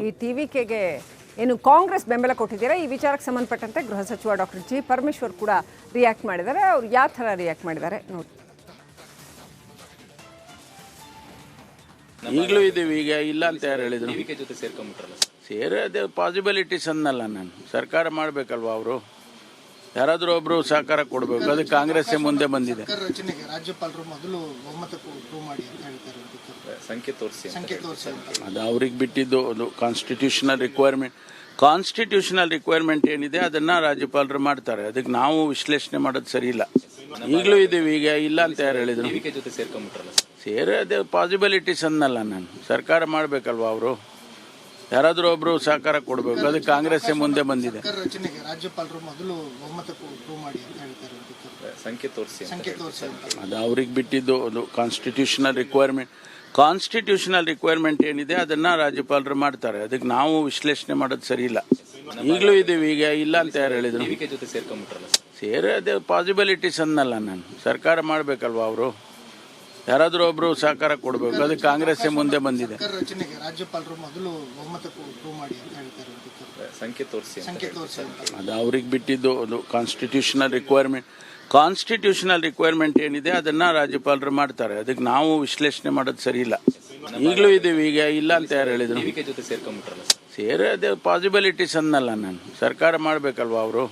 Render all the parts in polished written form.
ಈ ಟಿವಿಕೆಗೆ ಏನು ಕಾಂಗ್ರೆಸ್ ಬೆಂಬಲ ಕೊಟ್ಟಿದ್ದೀರಾ ಈ ವಿಚಾರಕ್ಕೆ ಸಂಬಂಧಪಟ್ಟಂತೆ ಗೃಹ ಸಚಿವ ಡಾಕ್ಟರ್ ಜಿ ಪರಮೇಶ್ವರ್ ಕೂಡ ರಿಯಾಕ್ಟ್ ಮಾಡಿದ್ದಾರೆ. ಅವರು ಯಾವ ಥರ ರಿಯಾಕ್ಟ್ ಮಾಡಿದ್ದಾರೆ ನೋಡಿ. ಈಗಲೂ ಇದೀವಿ, ಈಗ ಇಲ್ಲ ಅಂತ ಯಾರು ಹೇಳಿದ್ರು? ಜೊತೆ ಸೇರ್ಕೊಂಡ್ಬಿಟ್ರಲ್ಲ ಸೇರೋದೇ ಪಾಸಿಬಿಲಿಟೀಸ್ ಅನ್ನಲ್ಲ. ನಾನು ಸರ್ಕಾರ ಮಾಡಬೇಕಲ್ವಾ, ಅವರು ಯಾರಾದರೂ ಒಬ್ರು ಸಹಕಾರ ಕೊಡಬೇಕು. ಅದಕ್ಕೆ ಕಾಂಗ್ರೆಸ್ಸೇ ಮುಂದೆ ಬಂದಿದೆ. ರಚನೆಗೆ ರಾಜ್ಯಪಾಲರು ಮೊದಲು ಬಹುಮತ ಪ್ರೂವ್ ಮಾಡಿ ಅಂತ ಹೇಳ್ತಾರೆ. ಸಂಖ್ಯೆ ತೋರಿಸಿ ಅದು ಅವ್ರಿಗೆ ಬಿಟ್ಟಿದ್ದು. ಅದು ಕಾನ್ಸ್ಟಿಟ್ಯೂಷನಲ್ ರಿಕ್ವೈರ್ಮೆಂಟ್ ಏನಿದೆ ಅದನ್ನ ರಾಜ್ಯಪಾಲರು ಮಾಡ್ತಾರೆ. ಅದಕ್ಕೆ ನಾವು ವಿಶ್ಲೇಷಣೆ ಮಾಡೋದು ಸರಿ ಇಲ್ಲ. ಈಗಲೂ ಇದೀವಿ, ಈಗ ಇಲ್ಲ ಅಂತ ಯಾರು ಹೇಳಿದ್ರು? ಜೊತೆ ಸೇರ್ಕೊಂಡ್ಬಿಟ್ರಲ್ಲ ಸೇರೋದೇ ಪಾಸಿಬಿಲಿಟೀಸ್ ಅನ್ನಲ್ಲ. ನಾನು ಸರ್ಕಾರ ಮಾಡಬೇಕಲ್ವಾ, ಅವರು ಯಾರಾದರೂ ಒಬ್ರು ಸಹಕಾರ ಕೊಡಬೇಕು. ಅದಕ್ಕೆ ಕಾಂಗ್ರೆಸ್ಸೇ ಮುಂದೆ ಬಂದಿದೆ. ರಚನೆಗೆ ರಾಜ್ಯಪಾಲರು ಮೊದಲು ಬಹುಮತ ಪ್ರೂವ್ ಮಾಡಿ ಅಂತ ಹೇಳ್ತಾರೆ. ಸಂಖ್ಯೆ ತೋರಿಸಿ ಅದು ಅವ್ರಿಗೆ ಬಿಟ್ಟಿದ್ದು. ಅದು ಕಾನ್ಸ್ಟಿಟ್ಯೂಷನಲ್ ರಿಕ್ವೈರ್ಮೆಂಟ್ ಏನಿದೆ ಅದನ್ನ ರಾಜ್ಯಪಾಲರು ಮಾಡ್ತಾರೆ. ಅದಕ್ಕೆ ನಾವು ವಿಶ್ಲೇಷಣೆ ಮಾಡೋದು ಸರಿ ಇಲ್ಲ. ಈಗಲೂ ಇದೀವಿ, ಈಗ ಇಲ್ಲ ಅಂತ ಯಾರು ಹೇಳಿದ್ರು? ಜೊತೆ ಸೇರ್ಕೊಂಡ್ಬಿಟ್ರಲ್ಲ ಸೇರೋದೇ ಪಾಸಿಬಿಲಿಟೀಸ್ ಅನ್ನಲ್ಲ. ನಾನು ಸರ್ಕಾರ ಮಾಡಬೇಕಲ್ವಾ, ಅವರು ಯಾರಾದರೂ ಒಬ್ರು ಸಹಕಾರ ಕೊಡಬೇಕು. ಅದಕ್ಕೆ ಕಾಂಗ್ರೆಸ್ಸೇ ಮುಂದೆ ಬಂದಿದೆ. ರಚನೆಗೆ ರಾಜ್ಯಪಾಲರು ಮೊದಲು ಬಹುಮತ ಪ್ರೂವ್ ಮಾಡಿ ಅಂತ ಹೇಳ್ತಾರೆ. ಸಂಖ್ಯೆ ತೋರಿಸಿ ಅದು ಅವ್ರಿಗೆ ಬಿಟ್ಟಿದ್ದು. ಅದು ಕಾನ್ಸ್ಟಿಟ್ಯೂಷನಲ್ ರಿಕ್ವೈರ್ಮೆಂಟ್ ಏನಿದೆ ಅದನ್ನ ರಾಜ್ಯಪಾಲರು ಮಾಡ್ತಾರೆ. ಅದಕ್ಕೆ ನಾವು ವಿಶ್ಲೇಷಣೆ ಮಾಡೋದು ಸರಿ ಇಲ್ಲ. ಈಗಲೂ ಇದೀವಿ, ಈಗ ಇಲ್ಲ ಅಂತ ಯಾರು ಹೇಳಿದ್ರು? ಜೊತೆ ಸೇರ್ಕೊಂಡ್ಬಿಟ್ರಲ್ಲ ಸೇರೋದೇ ಪಾಸಿಬಿಲಿಟೀಸ್ ಅನ್ನಲ್ಲ. ನಾನು ಸರ್ಕಾರ ಮಾಡಬೇಕಲ್ವಾ, ಅವರು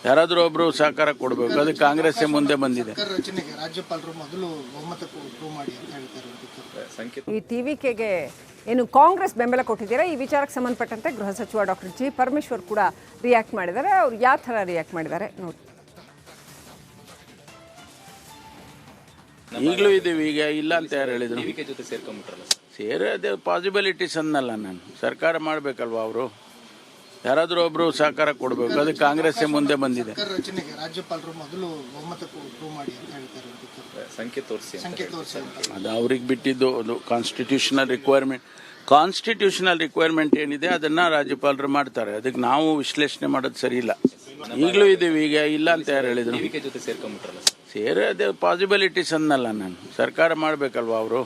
ಯಾರಾದರೂ ಒಬ್ರು ಸಹಕಾರ ಕೊಡಬೇಕು. ಅದಕ್ಕೆ ಕಾಂಗ್ರೆಸ್ಸೇ ಮುಂದೆ ಬಂದಿದೆ. ರಚನೆಗೆ ರಾಜ್ಯಪಾಲರು ಮೊದಲು ಬಹುಮತ ಪ್ರೂವ್ ಮಾಡಿ ಅಂತ ಹೇಳ್ತಾರೆ. ಈ ಟಿವಿಕೆಗೆ ಏನು ಕಾಂಗ್ರೆಸ್ ಬೆಂಬಲ ಕೊಟ್ಟಿದ್ದೀರಾ ಈ ವಿಚಾರಕ್ಕೆ ಸಂಬಂಧಪಟ್ಟಂತೆ ಗೃಹ ಸಚಿವ ಡಾಕ್ಟರ್ ಜಿ ಪರಮೇಶ್ವರ್ ಕೂಡ ರಿಯಾಕ್ಟ್ ಮಾಡಿದ್ದಾರೆ. ಅವರು ಯಾವ ಥರ ರಿಯಾಕ್ಟ್ ಮಾಡಿದ್ದಾರೆ ನೋಡಿ. ಈಗಲೂ ಇದೀವಿ, ಈಗ ಇಲ್ಲ ಅಂತ ಯಾರು ಹೇಳಿದ್ರು? ಜೊತೆ ಸೇರ್ಕೊಂಡ್ಬಿಟ್ರಲ್ಲ ಸೇರೋದೇ ಪಾಸಿಬಿಲಿಟೀಸ್ ಅನ್ನಲ್ಲ. ನಾನು ಸರ್ಕಾರ ಮಾಡಬೇಕಲ್ವಾ, ಅವರು ಯಾರಾದರೂ ಒಬ್ರು ಸಹಕಾರ ಕೊಡಬೇಕು. ಅದಕ್ಕೆ ಕಾಂಗ್ರೆಸ್ಸೇ ಮುಂದೆ ಬಂದಿದೆ. ರಚನೆಗೆ ರಾಜ್ಯಪಾಲರು ಮೊದಲು ಬಹುಮತ ಪ್ರೂವ್ ಮಾಡಿ ಅಂತ ಹೇಳ್ತಾರೆ. ಸಂಖ್ಯೆ ತೋರಿಸಿ ಅದು ಅವ್ರಿಗೆ ಬಿಟ್ಟಿದ್ದು. ಅದು ಕಾನ್ಸ್ಟಿಟ್ಯೂಷನಲ್ ರಿಕ್ವೈರ್ಮೆಂಟ್ ಏನಿದೆ ಅದನ್ನ ರಾಜ್ಯಪಾಲರು ಮಾಡ್ತಾರೆ. ಅದಕ್ಕೆ ನಾವು ವಿಶ್ಲೇಷಣೆ ಮಾಡೋದು ಸರಿ ಇಲ್ಲ. ಈಗಲೂ ಇದೀವಿ, ಈಗ ಇಲ್ಲ ಅಂತ ಯಾರು ಹೇಳಿದ್ರು? ಜೊತೆ ಸೇರ್ಕೊಂಡ್ಬಿಟ್ರಲ್ಲ ಸೇರೋದೇ ಪಾಸಿಬಿಲಿಟೀಸ್ ಅನ್ನಲ್ಲ. ನಾನು ಸರ್ಕಾರ ಮಾಡಬೇಕಲ್ವಾ, ಅವರು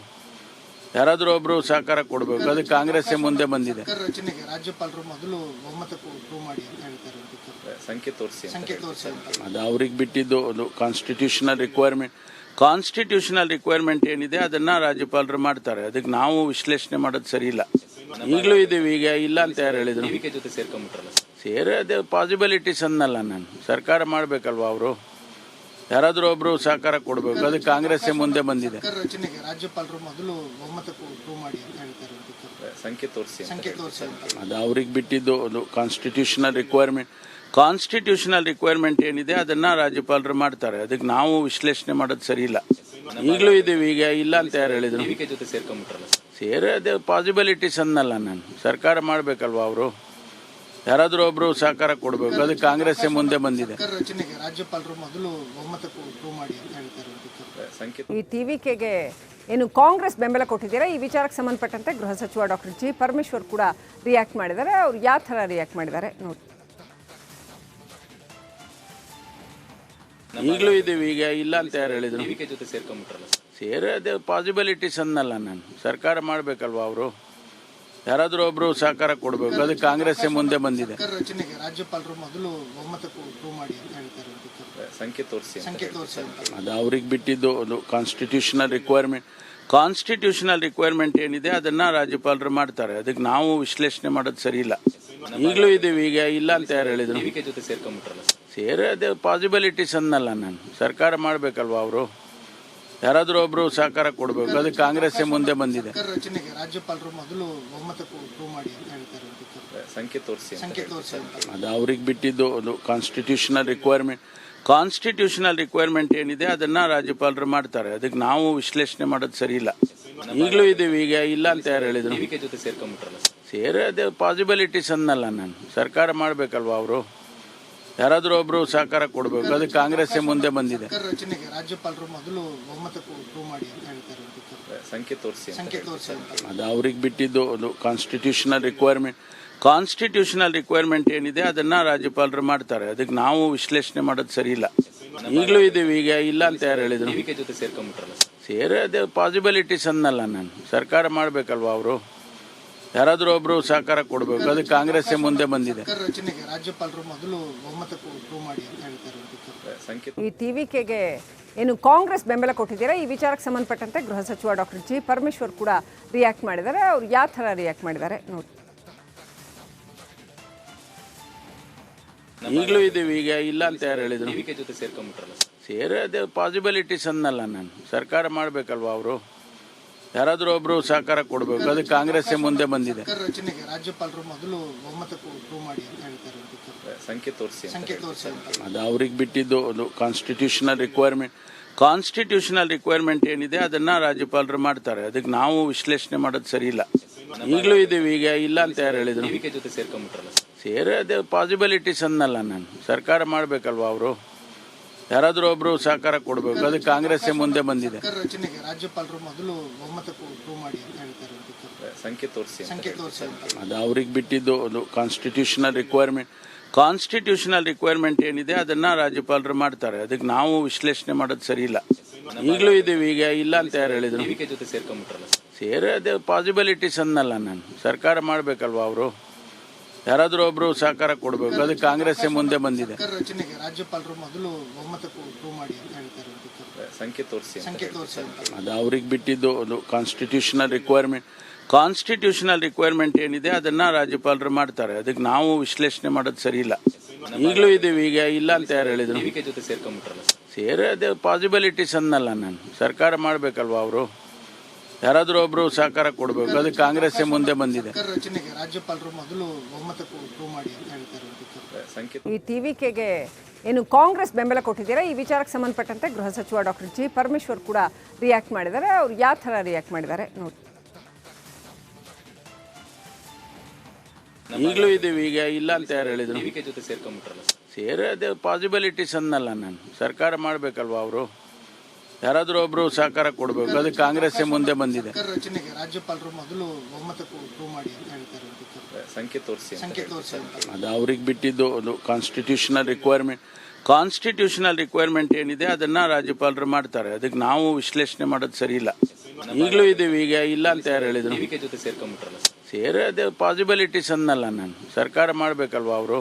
ಯಾರಾದರೂ ಒಬ್ರು ಸಹಕಾರ ಕೊಡಬೇಕು. ಅದಕ್ಕೆ ಕಾಂಗ್ರೆಸ್ಸೇ ಮುಂದೆ ಬಂದಿದೆ. ರಚನೆಗೆ ರಾಜ್ಯಪಾಲರು ಮೊದಲು ಬಹುಮತ ಪ್ರೂವ್ ಮಾಡಿ ಅಂತ ಹೇಳ್ತಾರೆ. ಸಂಖ್ಯೆ ತೋರಿಸಿ ಅದು ಅವ್ರಿಗೆ ಬಿಟ್ಟಿದ್ದು. ಅದು ಕಾನ್ಸ್ಟಿಟ್ಯೂಷನಲ್ ರಿಕ್ವೈರ್ಮೆಂಟ್ ಏನಿದೆ ಅದನ್ನ ರಾಜ್ಯಪಾಲರು ಮಾಡ್ತಾರೆ. ಅದಕ್ಕೆ ನಾವು ವಿಶ್ಲೇಷಣೆ ಮಾಡೋದು ಸರಿ ಇಲ್ಲ. ಈಗಲೂ ಇದೀವಿ, ಈಗ ಇಲ್ಲ ಅಂತ ಯಾರು ಹೇಳಿದ್ರು? ಜೊತೆ ಸೇರ್ಕೊಂಡ್ಬಿಟ್ರಲ್ಲ ಸೇರೋದೇ ಪಾಸಿಬಿಲಿಟೀಸ್ ಅನ್ನಲ್ಲ. ನಾನು ಸರ್ಕಾರ ಮಾಡಬೇಕಲ್ವಾ, ಅವರು ಯಾರಾದರೂ ಒಬ್ರು ಸಹಕಾರ ಕೊಡಬೇಕು. ಅದಕ್ಕೆ ಕಾಂಗ್ರೆಸ್ಸೇ ಮುಂದೆ ಬಂದಿದೆ. ರಚನೆಗೆ ರಾಜ್ಯಪಾಲರು ಮೊದಲು ಬಹುಮತ ಪ್ರೂವ್ ಮಾಡಿ ಅಂತ ಹೇಳ್ತಾರೆ. ಸಂಖ್ಯೆ ತೋರಿಸಿ ಅದು ಅವ್ರಿಗೆ ಬಿಟ್ಟಿದ್ದು. ಅದು ಕಾನ್ಸ್ಟಿಟ್ಯೂಷನಲ್ ರಿಕ್ವೈರ್ಮೆಂಟ್ ಏನಿದೆ ಅದನ್ನ ರಾಜ್ಯಪಾಲರು ಮಾಡ್ತಾರೆ. ಅದಕ್ಕೆ ನಾವು ವಿಶ್ಲೇಷಣೆ ಮಾಡೋದು ಸರಿ ಇಲ್ಲ. ಈಗಲೂ ಇದೀವಿ, ಈಗ ಇಲ್ಲ ಅಂತ ಯಾರು ಹೇಳಿದ್ರು? ಜೊತೆ ಸೇರ್ಕೊಂಡ್ಬಿಟ್ರಲ್ಲ ಸೇರೋದೇ ಪಾಸಿಬಿಲಿಟೀಸ್ ಅನ್ನಲ್ಲ. ನಾನು ಸರ್ಕಾರ ಮಾಡಬೇಕಲ್ವಾ, ಅವರು ಯಾರಾದರೂ ಒಬ್ರು ಸಹಕಾರ ಕೊಡಬೇಕು. ಅದಕ್ಕೆ ಕಾಂಗ್ರೆಸ್ಸೇ ಮುಂದೆ ಬಂದಿದೆ. ರಚನೆಗೆ ರಾಜ್ಯಪಾಲರು ಮೊದಲು ಬಹುಮತ ಪ್ರೂವ್ ಮಾಡಿ ಅಂತ ಹೇಳ್ತಾರೆ. ಸಂಖ್ಯೆ ಈ ಟಿವಿಕೆಗೆ ಏನು ಕಾಂಗ್ರೆಸ್ ಬೆಂಬಲ ಕೊಟ್ಟಿದ್ದೀರಾ ಈ ವಿಚಾರಕ್ಕೆ ಸಂಬಂಧಪಟ್ಟಂತೆ ಗೃಹ ಸಚಿವ ಡಾಕ್ಟರ್ ಜಿ ಪರಮೇಶ್ವರ್ ಕೂಡ ರಿಯಾಕ್ಟ್ ಮಾಡಿದ್ದಾರೆ. ಅವರು ಯಾವ ಥರ ರಿಯಾಕ್ಟ್ ಮಾಡಿದ್ದಾರೆ ನೋಡಿ. ಈಗಲೂ ಇದೀವಿ, ಈಗ ಇಲ್ಲ ಅಂತ ಯಾರು ಹೇಳಿದ್ರು? ಜೊತೆ ಸೇರ್ಕೊಂಡ್ಬಿಟ್ರಲ್ಲ ಸೇರೋದೇ ಪಾಸಿಬಿಲಿಟೀಸ್ ಅನ್ನಲ್ಲ. ನಾನು ಸರ್ಕಾರ ಮಾಡಬೇಕಲ್ವಾ, ಅವರು ಯಾರಾದರೂ ಒಬ್ರು ಸಹಕಾರ ಕೊಡಬೇಕು. ಅದಕ್ಕೆ ಕಾಂಗ್ರೆಸ್ಸೇ ಮುಂದೆ ಬಂದಿದೆ. ರಚನೆಗೆ ರಾಜ್ಯಪಾಲರು ಮೊದಲು ಬಹುಮತ ಪ್ರೂವ್ ಮಾಡಿ ಅಂತ ಹೇಳ್ತಾರೆ. ಸಂಖ್ಯೆ ತೋರಿಸಿ ಅದು ಅವ್ರಿಗೆ ಬಿಟ್ಟಿದ್ದು. ಅದು ಕಾನ್ಸ್ಟಿಟ್ಯೂಷನಲ್ ರಿಕ್ವೈರ್ಮೆಂಟ್ ಏನಿದೆ ಅದನ್ನ ರಾಜ್ಯಪಾಲರು ಮಾಡ್ತಾರೆ. ಅದಕ್ಕೆ ನಾವು ವಿಶ್ಲೇಷಣೆ ಮಾಡೋದು ಸರಿ ಇಲ್ಲ. ಈಗಲೂ ಇದೀವಿ, ಈಗ ಇಲ್ಲ ಅಂತ ಯಾರು ಹೇಳಿದ್ರು? ಜೊತೆ ಸೇರ್ಕೊಂಡ್ಬಿಟ್ರಲ್ಲ ಸೇರೋದೇ ಪಾಸಿಬಿಲಿಟೀಸ್ ಅನ್ನಲ್ಲ. ನಾನು ಸರ್ಕಾರ ಮಾಡಬೇಕಲ್ವಾ, ಅವರು ಯಾರಾದರೂ ಒಬ್ರು ಸಹಕಾರ ಕೊಡಬೇಕು. ಅದಕ್ಕೆ ಕಾಂಗ್ರೆಸ್ಸೇ ಮುಂದೆ ಬಂದಿದೆ. ರಚನೆಗೆ ರಾಜ್ಯಪಾಲರು ಮೊದಲು ಬಹುಮತ ಪ್ರೂವ್ ಮಾಡಿ ಅಂತ ಹೇಳ್ತಾರೆ. ಸಂಖ್ಯೆ ತೋರಿಸಿ ಅದು ಅವ್ರಿಗೆ ಬಿಟ್ಟಿದ್ದು. ಅದು ಕಾನ್ಸ್ಟಿಟ್ಯೂಷನಲ್ ರಿಕ್ವೈರ್ಮೆಂಟ್ ಏನಿದೆ ಅದನ್ನ ರಾಜ್ಯಪಾಲರು ಮಾಡ್ತಾರೆ. ಅದಕ್ಕೆ ನಾವು ವಿಶ್ಲೇಷಣೆ ಮಾಡೋದು ಸರಿ ಇಲ್ಲ. ಈಗಲೂ ಇದೀವಿ, ಈಗ ಇಲ್ಲ ಅಂತ ಯಾರು ಹೇಳಿದ್ರು? ಜೊತೆ ಸೇರ್ಕೊಂಡ್ಬಿಟ್ರಲ್ಲ ಸೇರೋದೇ ಪಾಸಿಬಿಲಿಟೀಸ್ ಅನ್ನಲ್ಲ. ನಾನು ಸರ್ಕಾರ ಮಾಡಬೇಕಲ್ವಾ, ಅವರು ಯಾರಾದರೂ ಒಬ್ರು ಸಹಕಾರ ಕೊಡಬೇಕು. ಅದಕ್ಕೆ ಕಾಂಗ್ರೆಸ್ಸೇ ಮುಂದೆ ಬಂದಿದೆ. ರಚನೆಗೆ ರಾಜ್ಯಪಾಲರು ಮೊದಲು ಬಹುಮತ ಪ್ರೂವ್ ಮಾಡಿ ಅಂತ ಹೇಳ್ತಾರೆ. ಸಂಖ್ಯೆ ತೋರಿಸಿ ಅದು ಅವ್ರಿಗೆ ಬಿಟ್ಟಿದ್ದು. ಅದು ಕಾನ್ಸ್ಟಿಟ್ಯೂಷನಲ್ ರಿಕ್ವೈರ್ಮೆಂಟ್ ಏನಿದೆ ಅದನ್ನ ರಾಜ್ಯಪಾಲರು ಮಾಡ್ತಾರೆ. ಅದಕ್ಕೆ ನಾವು ವಿಶ್ಲೇಷಣೆ ಮಾಡೋದು ಸರಿ ಇಲ್ಲ. ಈಗಲೂ ಇದೀವಿ, ಈಗ ಇಲ್ಲ ಅಂತ ಯಾರು ಹೇಳಿದ್ರು? ಜೊತೆ ಸೇರ್ಕೊಂಡ್ಬಿಟ್ರಲ್ಲ ಸೇರೋದೇ ಪಾಸಿಬಿಲಿಟೀಸ್ ಅನ್ನಲ್ಲ. ನಾನು ಸರ್ಕಾರ ಮಾಡಬೇಕಲ್ವಾ, ಅವರು ಯಾರಾದರೂ ಒಬ್ರು ಸಹಕಾರ ಕೊಡಬೇಕು. ಅದಕ್ಕೆ ಕಾಂಗ್ರೆಸ್ಸೇ ಮುಂದೆ ಬಂದಿದೆ. ಸರ್ಕಾರ ರಚನೆಗೆ ರಾಜ್ಯಪಾಲರು ಮೊದಲು ಬಹುಮತ ಪ್ರೂವ್ ಮಾಡಿ ಅಂತ ಹೇಳ್ತಾರೆ. ಸಂಕೇತ ಈ ಟಿವಿಕೆಗೆ ಏನು ಕಾಂಗ್ರೆಸ್ ಬೆಂಬಲ ಕೊಟ್ಟಿದ್ದೀರಾ, ಈ ವಿಚಾರಕ್ಕೆ ಸಂಬಂಧಪಟ್ಟಂತೆ ಗೃಹ ಸಚಿವ ಡಾಕ್ಟರ್ ಜಿ ಪರಮೇಶ್ವರ್ ಕೂಡ ರಿಯಾಕ್ಟ್ ಮಾಡಿದ್ದಾರೆ. ಅವ್ರು ಯಾವ ಥರ ರಿಯಾಕ್ಟ್ ಮಾಡಿದ್ದಾರೆ ನೋಡಿ. ಈಗಲೂ ಇದೀವಿ, ಈಗ ಇಲ್ಲ ಅಂತ ಯಾರು ಹೇಳಿದ್ರು? ಟಿವಿಕೆ ಜೊತೆ ಸೇರ್ಕೊಂಡ್ಬಿಟ್ರಲ್ಲ ಸರ್. ಸೇರೋದೇ ಪಾಸಿಬಿಲಿಟೀಸ್ ಅನ್ನಲ್ಲ ನಾನು. ಸರ್ಕಾರ ಮಾಡಬೇಕಲ್ವಾ ಅವರು? ಯಾರಾದರೂ ಒಬ್ರು ಸಹಕಾರ ಕೊಡಬೇಕು. ಅದಕ್ಕೆ ಕಾಂಗ್ರೆಸ್ಸೇ ಮುಂದೆ ಬಂದಿದೆ. ಸರ್ಕಾರ ರಚನೆಗೆ ರಾಜ್ಯಪಾಲರು ಮೊದಲು ಬಹುಮತ ಪ್ರೂವ್ ಮಾಡಿ ಅಂತ ಹೇಳ್ತಾರೆ. ಸಂಕೇತ ತೋರಿಸಿ ಅದು ಅವ್ರಿಗೆ ಬಿಟ್ಟಿದ್ದು. ಅದು ಕಾನ್ಸ್ಟಿಟ್ಯೂಷನಲ್ ರಿಕ್ವೈರ್ಮೆಂಟ್ ಏನಿದೆ ಅದನ್ನ ರಾಜ್ಯಪಾಲರು ಮಾಡ್ತಾರೆ. ಅದಕ್ಕೆ ನಾವು ವಿಶ್ಲೇಷಣೆ ಮಾಡೋದು ಸರಿ ಇಲ್ಲ. ಈಗಲೂ ಇದೀವಿ, ಈಗ ಇಲ್ಲ ಅಂತ ಯಾರು ಹೇಳಿದ್ರು? ಟಿವಿಕೆ ಜೊತೆ ಸೇರ್ಕೊಂಡ್ಬಿಟ್ರಲ್ಲ ಸರ್. ಸೇರೋದೇ ಪಾಸಿಬಿಲಿಟೀಸ್ ಅನ್ನಲ್ಲ ನಾನು. ಸರ್ಕಾರ ಮಾಡಬೇಕಲ್ವಾ ಅವರು? ಯಾರಾದರೂ ಒಬ್ರು ಸಹಕಾರ ಕೊಡಬೇಕು. ಅದಕ್ಕೆ ಕಾಂಗ್ರೆಸ್ಸೇ ಮುಂದೆ ಬಂದಿದೆ. ಸರ್ಕಾರ ರಚನೆಗೆ ರಾಜ್ಯಪಾಲರು ಮೊದಲು ಬಹುಮತ ಪ್ರೂವ್ ಮಾಡಿ ಅಂತ ಹೇಳ್ತಾರೆ. ಸಂಕೇತ ತೋರಿಸಿ ಅದು ಅವ್ರಿಗೆ ಬಿಟ್ಟಿದ್ದು. ಅದು ಕಾನ್ಸ್ಟಿಟ್ಯೂಷನಲ್ ರಿಕ್ವೈರ್ಮೆಂಟ್ ಏನಿದೆ ಅದನ್ನ ರಾಜ್ಯಪಾಲರು ಮಾಡ್ತಾರೆ. ಅದಕ್ಕೆ ನಾವು ವಿಶ್ಲೇಷಣೆ ಮಾಡೋದು ಸರಿ ಇಲ್ಲ. ಈಗಲೂ ಇದೀವಿ, ಈಗ ಇಲ್ಲ ಅಂತ ಯಾರು ಹೇಳಿದ್ರು? ಟಿವಿಕೆ ಜೊತೆ ಸೇರ್ಕೊಂಡ್ಬಿಟ್ರಲ್ಲ ಸರ್. ಸೇರೋದೇ ಪಾಸಿಬಿಲಿಟೀಸ್ ಅನ್ನಲ್ಲ ನಾನು. ಸರ್ಕಾರ ಮಾಡಬೇಕಲ್ವಾ ಅವರು? ಯಾರಾದರೂ ಒಬ್ರು ಸಹಕಾರ ಕೊಡಬೇಕು. ಅದಕ್ಕೆ ಕಾಂಗ್ರೆಸ್ಸೇ ಮುಂದೆ ಬಂದಿದೆ. ಸರ್ಕಾರ ರಚನೆಗೆ ರಾಜ್ಯಪಾಲರು ಮೊದಲು ಬಹುಮತ ಪ್ರೂವ್ ಮಾಡಿ ಅಂತ ಹೇಳ್ತಾರೆ. ಸಂಕೇತ ತೋರಿಸಿ ಅದು ಅವ್ರಿಗೆ ಬಿಟ್ಟಿದ್ದು. ಅದು ಕಾನ್ಸ್ಟಿಟ್ಯೂಷನಲ್ ರಿಕ್ವೈರ್ಮೆಂಟ್ ಏನಿದೆ ಅದನ್ನ ರಾಜ್ಯಪಾಲರು ಮಾಡ್ತಾರೆ. ಅದಕ್ಕೆ ನಾವು ವಿಶ್ಲೇಷಣೆ ಮಾಡೋದು ಸರಿ ಇಲ್ಲ. ಈಗಲೂ ಇದೀವಿ, ಈಗ ಇಲ್ಲ ಅಂತ ಯಾರು ಹೇಳಿದ್ರು? ಟಿವಿಕೆ ಜೊತೆ ಸೇರ್ಕೊಂಡ್ಬಿಟ್ರಲ್ಲ ಸರ್. ಸೇರೋದೇ ಪಾಸಿಬಿಲಿಟೀಸ್ ಅನ್ನಲ್ಲ ನಾನು. ಸರ್ಕಾರ ಮಾಡಬೇಕಲ್ವಾ ಅವರು? ಯಾರಾದರೂ ಒಬ್ರು ಸಹಕಾರ ಕೊಡಬೇಕು. ಅದಕ್ಕೆ ಕಾಂಗ್ರೆಸ್ಸೇ ಮುಂದೆ ಬಂದಿದೆ. ಸರ್ಕಾರ ರಚನೆಗೆ ರಾಜ್ಯಪಾಲರು ಮೊದಲು ಬಹುಮತ ಪ್ರೂವ್ ಮಾಡಿ ಅಂತ ಹೇಳ್ತಾರೆ. ಸಂಕೇತ ಈ ಟಿವಿಕೆಗೆ ಏನು ಕಾಂಗ್ರೆಸ್ ಬೆಂಬಲ ಕೊಟ್ಟಿದ್ದೀರಾ, ಈ ವಿಚಾರಕ್ಕೆ ಸಂಬಂಧಪಟ್ಟಂತೆ ಗೃಹ ಸಚಿವ ಡಾಕ್ಟರ್ ಜಿ ಪರಮೇಶ್ವರ್ ಕೂಡ ರಿಯಾಕ್ಟ್ ಮಾಡಿದ್ದಾರೆ. ಅವ್ರು ಯಾವ ಥರ ರಿಯಾಕ್ಟ್ ಮಾಡಿದ್ದಾರೆ ನೋಡಿ. ಈಗಲೂ ಇದೀವಿ, ಈಗ ಇಲ್ಲ ಅಂತ ಯಾರು ಹೇಳಿದ್ರು? ಟಿವಿಕೆ ಜೊತೆ ಸೇರ್ಕೊಂಡ್ಬಿಟ್ರಲ್ಲ ಸರ್. ಸೇರೋದೇ ಪಾಸಿಬಿಲಿಟೀಸ್ ಅನ್ನಲ್ಲ ನಾನು. ಸರ್ಕಾರ ಮಾಡಬೇಕಲ್ವಾ ಅವರು? ಯಾರಾದರೂ ಒಬ್ರು ಸಹಕಾರ ಕೊಡಬೇಕು. ಅದಕ್ಕೆ ಕಾಂಗ್ರೆಸ್ಸೇ ಮುಂದೆ ಬಂದಿದೆ. ಸರ್ಕಾರ ರಚನೆಗೆ ರಾಜ್ಯಪಾಲರು ಮೊದಲು ಬಹುಮತ ಪ್ರೂವ್ ಮಾಡಿ ಅಂತ ಹೇಳ್ತಾರೆ. ಸಂಕೇತ ತೋರಿಸಿ ಅದು ಅವ್ರಿಗೆ ಬಿಟ್ಟಿದ್ದು. ಅದು ಕಾನ್ಸ್ಟಿಟ್ಯೂಷನಲ್ ರಿಕ್ವೈರ್ಮೆಂಟ್ ಏನಿದೆ ಅದನ್ನ ರಾಜ್ಯಪಾಲರು ಮಾಡ್ತಾರೆ. ಅದಕ್ಕೆ ನಾವು ವಿಶ್ಲೇಷಣೆ ಮಾಡೋದು ಸರಿ ಇಲ್ಲ. ಈಗಲೂ ಇದೀವಿ, ಈಗ ಇಲ್ಲ ಅಂತ ಯಾರು ಹೇಳಿದ್ರು? ಟಿವಿಕೆ ಜೊತೆ ಸೇರ್ಕೊಂಡ್ಬಿಟ್ರಲ್ಲ ಸರ್. ಸೇರೋದೇ ಪಾಸಿಬಿಲಿಟೀಸ್ ಅನ್ನಲ್ಲ ನಾನು. ಸರ್ಕಾರ ಮಾಡಬೇಕಲ್ವಾ ಅವರು?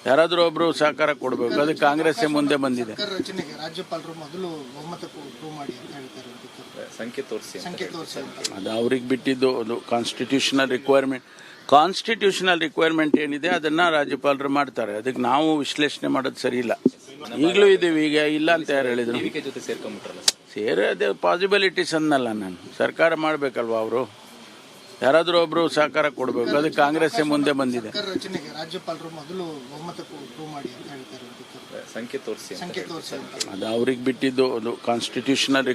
ಯಾರಾದರೂ ಒಬ್ರು ಸಹಕಾರ ಕೊಡಬೇಕು. ಅದಕ್ಕೆ ಕಾಂಗ್ರೆಸ್ಸೇ ಮುಂದೆ ಬಂದಿದೆ. ಸರ್ಕಾರ ರಚನೆಗೆ ರಾಜ್ಯಪಾಲರು ಮೊದಲು ಬಹುಮತ ಪ್ರೂವ್ ಮಾಡಿ ಅಂತ ಹೇಳ್ತಾರೆ. ಸಂಕೇತ ತೋರಿಸಿ ಅದು ಅವ್ರಿಗೆ ಬಿಟ್ಟಿದ್ದು. ಅದು ಕಾನ್ಸ್ಟಿಟ್ಯೂಷನಲ್ ರಿಕ್ವೈರ್ಮೆಂಟ್ ಏನಿದೆ ಅದನ್ನ ರಾಜ್ಯಪಾಲರು ಮಾಡ್ತಾರೆ. ಅದಕ್ಕೆ ನಾವು ವಿಶ್ಲೇಷಣೆ ಮಾಡೋದು ಸರಿ ಇಲ್ಲ. ಈಗಲೂ ಇದೀವಿ, ಈಗ ಇಲ್ಲ ಅಂತ ಯಾರು ಹೇಳಿದ್ರು? ಟಿವಿಕೆ ಜೊತೆ ಸೇರ್ಕೊಂಡ್ಬಿಟ್ರಲ್ಲ ಸರ್. ಸೇರೋದೇ ಪಾಸಿಬಿಲಿಟೀಸ್ ಅನ್ನಲ್ಲ ನಾನು. ಸರ್ಕಾರ ಮಾಡಬೇಕಲ್ವಾ ಅವರು? ಯಾರಾದರೂ ಒಬ್ರು ಸಹಕಾರ ಕೊಡಬೇಕು. ಅದಕ್ಕೆ ಕಾಂಗ್ರೆಸ್ಸೇ ಮುಂದೆ ಬಂದಿದೆ. ಸರ್ಕಾರ ರಚನೆಗೆ ರಾಜ್ಯಪಾಲರು ಮೊದಲು ಬಹುಮತ ಪ್ರೂವ್ ಮಾಡಿ ಅಂತ ಹೇಳ್ತಾರೆ. ಸಂಕೇತ ತೋರಿಸಿ ಅದು ಅವ್ರಿಗೆ ಬಿಟ್ಟಿದ್ದು. ಅದು ಕಾನ್ಸ್ಟಿಟ್ಯೂಷನಲ್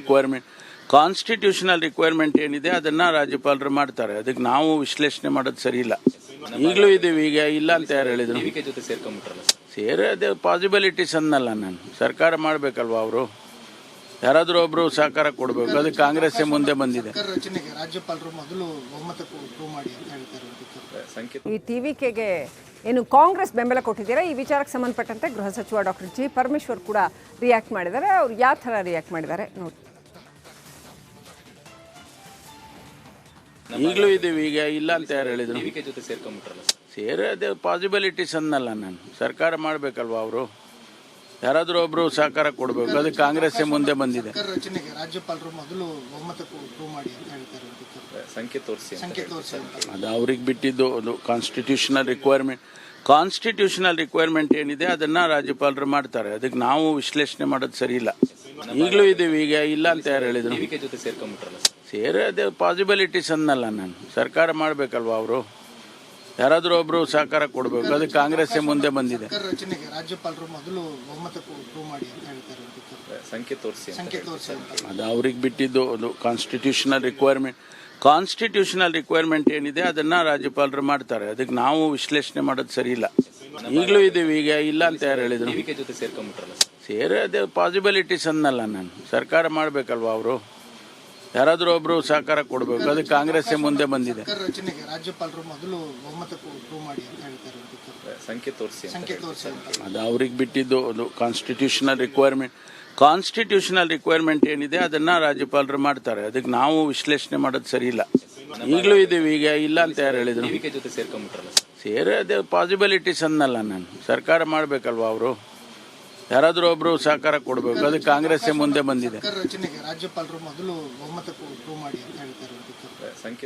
ರಿಕ್ವೈರ್ಮೆಂಟ್ ಏನಿದೆ ಅದನ್ನ ರಾಜ್ಯಪಾಲರು ಮಾಡ್ತಾರೆ. ಅದಕ್ಕೆ ನಾವು ವಿಶ್ಲೇಷಣೆ ಮಾಡೋದು ಸರಿ ಇಲ್ಲ. ಈಗಲೂ ಇದೀವಿ, ಈಗ ಇಲ್ಲ ಅಂತ ಯಾರು ಹೇಳಿದ್ರು? ಟಿವಿಕೆ ಜೊತೆ ಸೇರ್ಕೊಂಡ್ಬಿಟ್ರಲ್ಲ ಸರ್. ಸೇರೋದೇ ಪಾಸಿಬಿಲಿಟೀಸ್ ಅನ್ನಲ್ಲ ನಾನು. ಸರ್ಕಾರ ಮಾಡಬೇಕಲ್ವಾ ಅವರು? ಯಾರಾದರೂ ಒಬ್ರು ಸಹಕಾರ ಕೊಡಬೇಕು. ಅದಕ್ಕೆ ಕಾಂಗ್ರೆಸ್ಸೇ ಮುಂದೆ ಬಂದಿದೆ. ಸರ್ಕಾರ ರಚನೆಗೆ ರಾಜ್ಯಪಾಲರು ಮೊದಲು ಬಹುಮತ ಪ್ರೂವ್ ಮಾಡಿ ಅಂತ ಹೇಳ್ತಾರೆ. ಸಂಕೇತ ಈ ಟಿವಿಕೆಗೆ ಏನು ಕಾಂಗ್ರೆಸ್ ಬೆಂಬಲ ಕೊಟ್ಟಿದ್ದೀರಾ, ಈ ವಿಚಾರಕ್ಕೆ ಸಂಬಂಧಪಟ್ಟಂತೆ ಗೃಹ ಸಚಿವ ಡಾಕ್ಟರ್ ಜಿ ಪರಮೇಶ್ವರ್ ಕೂಡ ರಿಯಾಕ್ಟ್ ಮಾಡಿದ್ದಾರೆ. ಅವ್ರು ಯಾವ ಥರ ರಿಯಾಕ್ಟ್ ಮಾಡಿದ್ದಾರೆ ನೋಡಿ. ಈಗಲೂ ಇದೀವಿ, ಈಗ ಇಲ್ಲ ಅಂತ ಯಾರು ಹೇಳಿದ್ರು? ಟಿವಿಕೆ ಜೊತೆ ಸೇರ್ಕೊಂಡ್ಬಿಟ್ರಲ್ಲ ಸರ್. ಸೇರೋದೇ ಪಾಸಿಬಿಲಿಟೀಸ್ ಅನ್ನಲ್ಲ ನಾನು. ಸರ್ಕಾರ ಮಾಡಬೇಕಲ್ವಾ ಅವರು? ಯಾರಾದರೂ ಒಬ್ರು ಸಹಕಾರ ಕೊಡಬೇಕು. ಅದಕ್ಕೆ ಕಾಂಗ್ರೆಸ್ಸೇ ಮುಂದೆ ಬಂದಿದೆ. ಸರ್ಕಾರ ರಚನೆಗೆ ರಾಜ್ಯಪಾಲರು ಮೊದಲು ಬಹುಮತ ಪ್ರೂವ್ ಮಾಡಿ ಅಂತ ಹೇಳ್ತಾರೆ. ಸಂಕೇತ ತೋರಿಸಿ ಅದು ಅವ್ರಿಗೆ ಬಿಟ್ಟಿದ್ದು. ಅದು ಕಾನ್ಸ್ಟಿಟ್ಯೂಷನಲ್ ರಿಕ್ವೈರ್ಮೆಂಟ್ ಏನಿದೆ ಅದನ್ನ ರಾಜ್ಯಪಾಲರು ಮಾಡ್ತಾರೆ. ಅದಕ್ಕೆ ನಾವು ವಿಶ್ಲೇಷಣೆ ಮಾಡೋದು ಸರಿ ಇಲ್ಲ. ಈಗಲೂ ಇದೀವಿ, ಈಗ ಇಲ್ಲ ಅಂತ ಯಾರು ಹೇಳಿದ್ರು? ಟಿವಿಕೆ ಜೊತೆ ಸೇರ್ಕೊಂಡ್ಬಿಟ್ರಲ್ಲ ಸರ್. ಸೇರೋದೇ ಪಾಸಿಬಿಲಿಟೀಸ್ ಅನ್ನಲ್ಲ ನಾನು. ಸರ್ಕಾರ ಮಾಡಬೇಕಲ್ವಾ ಅವರು? ಯಾರಾದರೂ ಒಬ್ರು ಸಹಕಾರ ಕೊಡಬೇಕು. ಅದಕ್ಕೆ ಕಾಂಗ್ರೆಸ್ಸೇ ಮುಂದೆ ಬಂದಿದೆ. ಸರ್ಕಾರ ರಚನೆಗೆ ರಾಜ್ಯಪಾಲರು ಮೊದಲು ಬಹುಮತ ಪ್ರೂವ್ ಮಾಡಿ ಅಂತ ಹೇಳ್ತಾರೆ. ಸಂಕೇತ ತೋರಿಸಿ ಅದು ಅವ್ರಿಗೆ ಬಿಟ್ಟಿದ್ದು. ಅದು ಕಾನ್ಸ್ಟಿಟ್ಯೂಷನಲ್ ರಿಕ್ವೈರ್ಮೆಂಟ್ ಏನಿದೆ ಅದನ್ನ ರಾಜ್ಯಪಾಲರು ಮಾಡ್ತಾರೆ. ಅದಕ್ಕೆ ನಾವು ವಿಶ್ಲೇಷಣೆ ಮಾಡೋದು ಸರಿ ಇಲ್ಲ. ಈಗಲೂ ಇದೀವಿ, ಈಗ ಇಲ್ಲ ಅಂತ ಯಾರು ಹೇಳಿದ್ರು? ಟಿವಿಕೆ ಜೊತೆ ಸೇರ್ಕೊಂಡ್ಬಿಟ್ರಲ್ಲ ಸರ್. ಸೇರೋದೇ ಪಾಸಿಬಿಲಿಟೀಸ್ ಅನ್ನಲ್ಲ ನಾನು. ಸರ್ಕಾರ ಮಾಡಬೇಕಲ್ವಾ ಅವರು? ಯಾರಾದರೂ ಒಬ್ರು ಸಹಕಾರ ಕೊಡಬೇಕು. ಅದಕ್ಕೆ ಕಾಂಗ್ರೆಸ್ಸೇ ಮುಂದೆ ಬಂದಿದೆ. ಸರ್ಕಾರ ರಚನೆಗೆ ರಾಜ್ಯಪಾಲರು ಮೊದಲು ಬಹುಮತ ಪ್ರೂವ್ ಮಾಡಿ ಅಂತ ಹೇಳ್ತಾರೆ. ಸಂಕೇತ ತೋರಿಸಿ ಅದು ಅವ್ರಿಗೆ ಬಿಟ್ಟಿದ್ದು. ಅದು ಕಾನ್ಸ್ಟಿಟ್ಯೂಷನಲ್ ರಿಕ್ವೈರ್ಮೆಂಟ್ ಏನಿದೆ ಅದನ್ನ ರಾಜ್ಯಪಾಲರು ಮಾಡ್ತಾರೆ. ಅದಕ್ಕೆ ನಾವು ವಿಶ್ಲೇಷಣೆ ಮಾಡೋದು ಸರಿ ಇಲ್ಲ. ಈಗಲೂ ಇದ್ದೀವಿ, ಈಗ ಇಲ್ಲ ಅಂತ ಯಾರು ಹೇಳಿದ್ರು? ಟಿವಿಕೆ ಜೊತೆ ಸೇರ್ಕೊಂಡ್ಬಿಟ್ರಲ್ಲ ಸರ್. ಅದೇ ಪಾಸಿಬಿಲಿಟೀಸ್ ಅನ್ನಲ್ಲ ನಾನು. ಸರ್ಕಾರ ಮಾಡಬೇಕಲ್ವ ಅವರು, ಯಾರಾದರೂ ಒಬ್ಬರು ಸಹಕಾರ ಕೊಡಬೇಕು. ಅದು ಕಾಂಗ್ರೆಸ್ಸೇ ಮುಂದೆ ಬಂದಿದೆ. ಸರ್ಕಾರ ರಚನೆಗೆ ರಾಜ್ಯಪಾಲರು ಮೊದಲು ಬಹುಮತ ಪ್ರೂವ್ ಮಾಡಿ ಅಂತ ಹೇಳ್ತಾರೆ. ಸಂಖ್ಯೆ